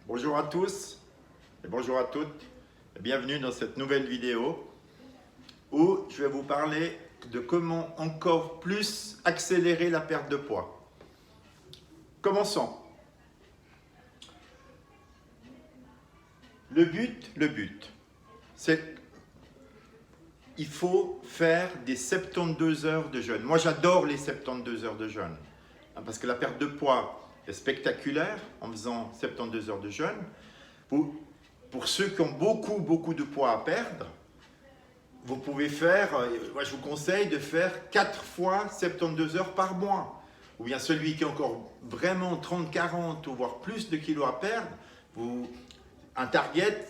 Bonjour à tous et bonjour à toutes. Bienvenue dans cette nouvelle vidéo où je vais vous parler de comment encore plus accélérer la perte de poids. Commençons. Le but, c'est qu'il faut faire des 72 heures de jeûne. Moi, j'adore les 72 heures de jeûne parce que la perte de poids est spectaculaire en faisant 72 heures de jeûne. Pour ceux qui ont beaucoup de poids à perdre, vous pouvez faire, moi je vous conseille de faire 4 fois 72 heures par mois. Ou bien celui qui a encore vraiment 30, 40 ou voire plus de kilos à perdre, un target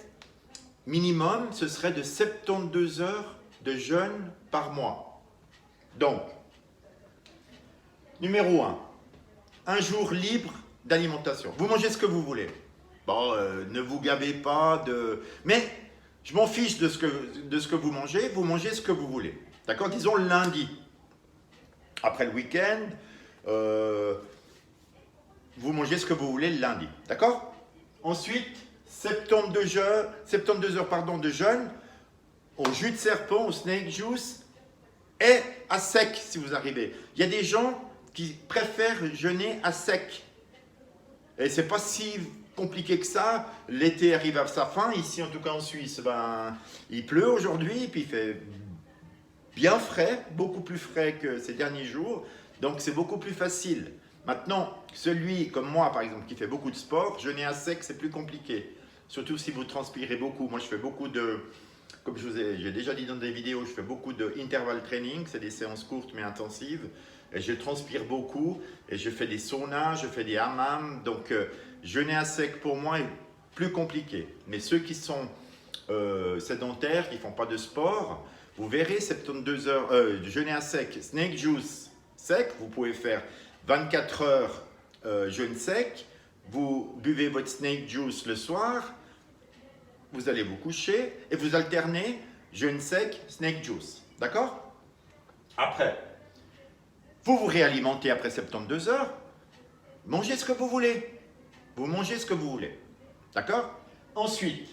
minimum, ce serait de 72 heures de jeûne par mois. Donc, numéro 1 jour libre d'alimentation. Vous mangez ce que vous voulez. Bon, ne vous gavez pas de... Mais je m'en fiche de ce que vous mangez ce que vous voulez. D'accord? Disons le lundi. Après le week-end, vous mangez ce que vous voulez le lundi. D'accord? Ensuite, 72 heures de jeûne au jus de serpent, au snake juice et à sec si vous arrivez. Il y a des gens qui préfèrent jeûner à sec. Et c'est pas si compliqué que ça. L'été arrive à sa fin. Ici, en tout cas en Suisse, il pleut aujourd'hui, puis il fait bien frais, beaucoup plus frais que ces derniers jours. Donc, c'est beaucoup plus facile. Maintenant, celui comme moi, par exemple, qui fait beaucoup de sport, jeûner à sec, c'est plus compliqué. Surtout si vous transpirez beaucoup. Moi, je fais beaucoup de... Comme j'ai déjà dit dans des vidéos, je fais beaucoup de interval training. C'est des séances courtes mais intensives. Et je transpire beaucoup et je fais des saunas, je fais des hammams. Donc, jeûner à sec pour moi est plus compliqué. Mais ceux qui sont sédentaires, qui ne font pas de sport, vous verrez 72 heures, jeûner à sec, snake juice sec, vous pouvez faire 24 heures jeûne sec, vous buvez votre snake juice le soir, vous allez vous coucher et vous alternez jeûne sec, snake juice. D'accord? Après, vous réalimentez après 72 heures, mangez ce que vous voulez. Vous mangez ce que vous voulez. D'accord? Ensuite,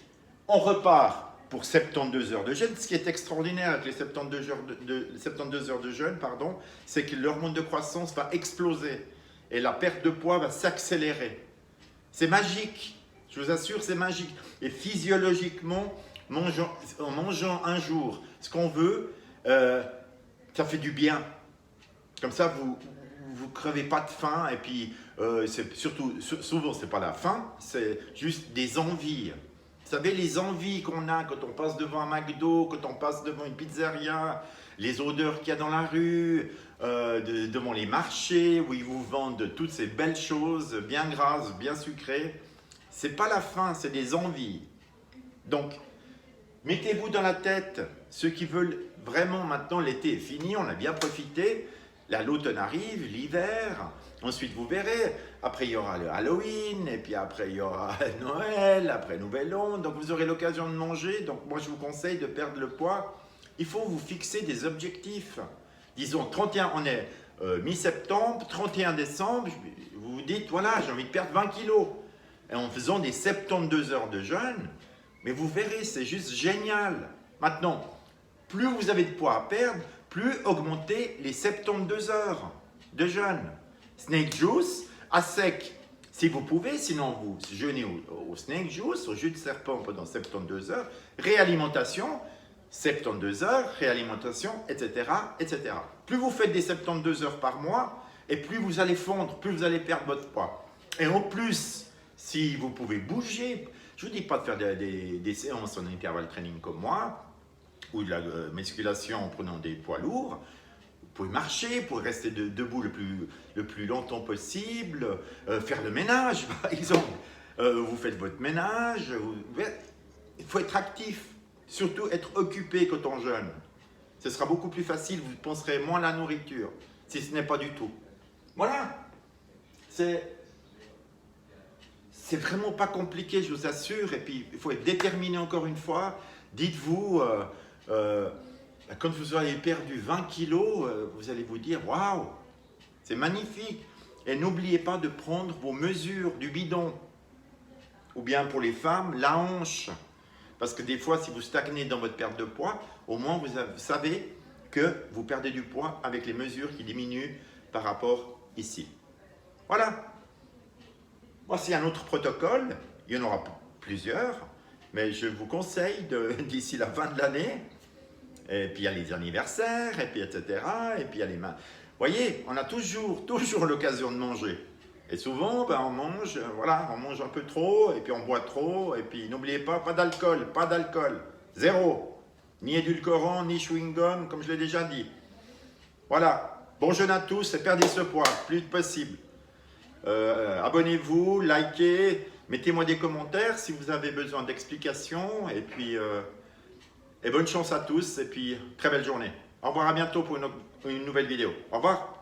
on repart pour 72 heures de jeûne. Ce qui est extraordinaire avec les 72 heures de jeûne, c'est que l'hormone de croissance va exploser et la perte de poids va s'accélérer. C'est magique. Je vous assure, c'est magique. Et physiologiquement, en mangeant un jour ce qu'on veut, ça fait du bien. Comme ça, vous ne crevez pas de faim et puis souvent c'est pas la faim, c'est juste des envies. Vous savez, les envies qu'on a quand on passe devant un McDo, quand on passe devant une pizzeria, les odeurs qu'il y a dans la rue, devant les marchés où ils vous vendent toutes ces belles choses bien grasses, bien sucrées. C'est pas la faim, c'est des envies. Donc, mettez-vous dans la tête, ceux qui veulent vraiment maintenant, l'été est fini, on a bien profité. L'automne arrive, l'hiver, ensuite vous verrez, après il y aura le Halloween, et puis après il y aura Noël, après Nouvel An, donc vous aurez l'occasion de manger. Donc moi je vous conseille de perdre le poids. Il faut vous fixer des objectifs. Disons 31, on est mi-septembre, 31 décembre, vous vous dites voilà j'ai envie de perdre 20 kilos. Et en faisant des 72 heures de jeûne, mais vous verrez c'est juste génial. Maintenant, plus vous avez de poids à perdre, plus augmenter les 72 heures de jeûne. Snake juice, à sec, si vous pouvez, sinon vous jeûnez au snake juice, au jus de serpent pendant 72 heures, réalimentation, 72 heures, réalimentation, etc., etc. Plus vous faites des 72 heures par mois, et plus vous allez fondre, plus vous allez perdre votre poids. Et en plus, si vous pouvez bouger, je ne vous dis pas de faire des séances en interval training comme moi, ou de la musculation en prenant des poids lourds, vous pouvez marcher, vous pouvez rester debout le plus longtemps possible, faire le ménage par exemple. Vous faites votre ménage, il faut être actif, surtout être occupé quand on jeûne. Ce sera beaucoup plus facile, vous penserez moins à la nourriture, si ce n'est pas du tout. Voilà, c'est vraiment pas compliqué, je vous assure, et puis il faut être déterminé encore une fois. Dites-vous, quand vous aurez perdu 20 kilos, vous allez vous dire « Waouh, c'est magnifique !» Et n'oubliez pas de prendre vos mesures du bidon. ou bien pour les femmes, la hanche. Parce que des fois, si vous stagnez dans votre perte de poids, au moins vous savez que vous perdez du poids avec les mesures qui diminuent par rapport ici. Voilà. Voici un autre protocole. Il y en aura plusieurs, mais je vous conseille d'ici la fin de l'année, et puis il y a les anniversaires, et puis etc. Et puis il y a les mains. Vous voyez, on a toujours l'occasion de manger. Et souvent, ben, on mange, voilà, on mange un peu trop, et puis on boit trop, et puis n'oubliez pas, pas d'alcool, zéro. Ni édulcorant, ni chewing-gum, comme je l'ai déjà dit. Voilà, bon jeûne à tous et perdez ce poids, plus possible. Abonnez-vous, likez, mettez-moi des commentaires si vous avez besoin d'explications, et puis et bonne chance à tous, et puis très belle journée. Au revoir, à bientôt pour une nouvelle vidéo. Au revoir.